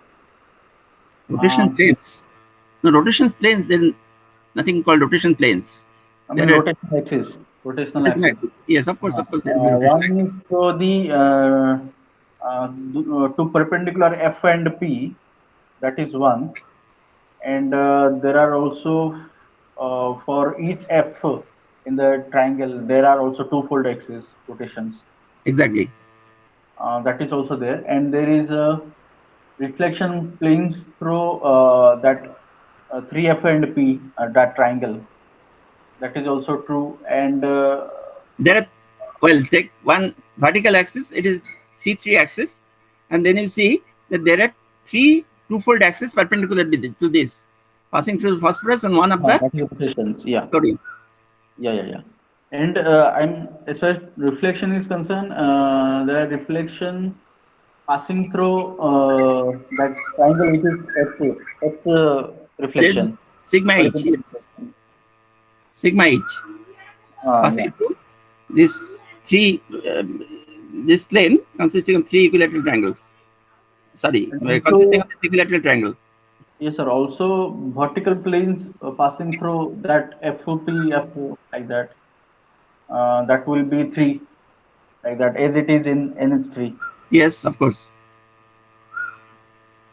Rotation planes? No, rotation planes, there's nothing called rotation planes. I mean rotational axis. Rotational axis. Yes, of course. One is so the two perpendicular F and P, that is one. And there are also for each F in the triangle, there are also two-fold axis rotations. Exactly. That is also there, and there is a reflection planes through that 3F and P, that triangle. That is also true. And there are, take one vertical axis, it is C3 axis, and then you see that there are three two-fold axes perpendicular to this, passing through the phosphorus and one of the rotations. Yeah. Chlorine. Yeah. And as far as reflection is concerned, there are reflection passing through that triangle, which is X reflection. Sigma H. Yes. Sigma H. Passing through this this plane consisting of three equilateral triangles. Consisting of this equilateral triangle. Yes, sir. Also, vertical planes passing through that FOP, FO, like that. That will be 3, like that, as it is in NH3. Yes, of course.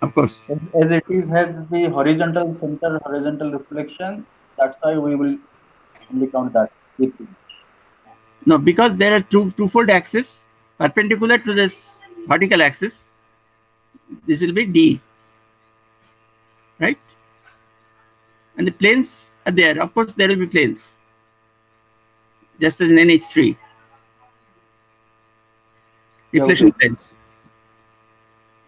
As it is has the horizontal center, horizontal reflection. That's why we will only count that. No, because there are two-fold axis perpendicular to this vertical axis. This will be D, right? And the planes are there. Of course, there will be planes, just as in NH3. Reflection planes.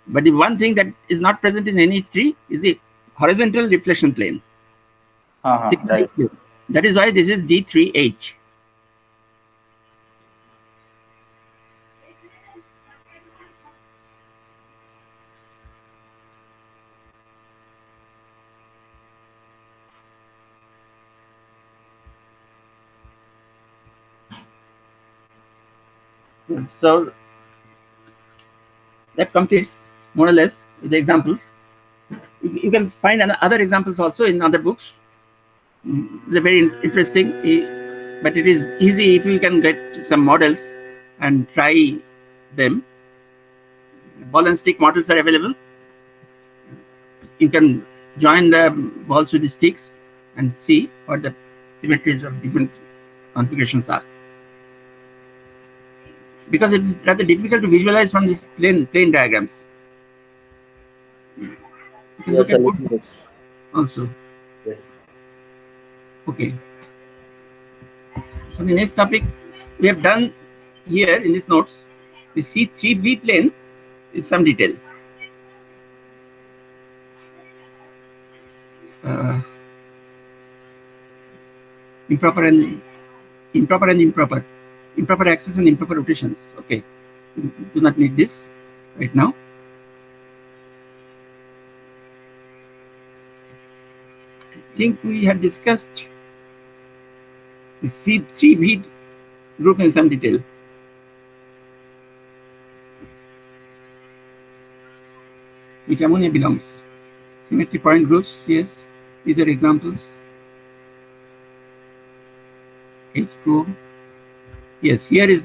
But the one thing that is not present in NH3 is the horizontal reflection plane. Right. That is why this is D3H. So that completes more or less the examples. You can find other examples also in other books. They're very interesting, but it is easy if you can get some models and try them. Ball and stick models are available. You can join the balls with the sticks and see what the symmetries of different configurations are. Because it's rather difficult to visualize from these plain diagrams. You can Yes, look at sir. good books also. Yes. Okay. So the next topic we have done here in these notes, the C3V plane is some detail. Improper and improper axis and improper rotations. Okay, do not need this right now. I think we had discussed the C3V group in some detail. Which ammonia belongs. Symmetry point groups, yes, these are examples. H2O. Yes, here is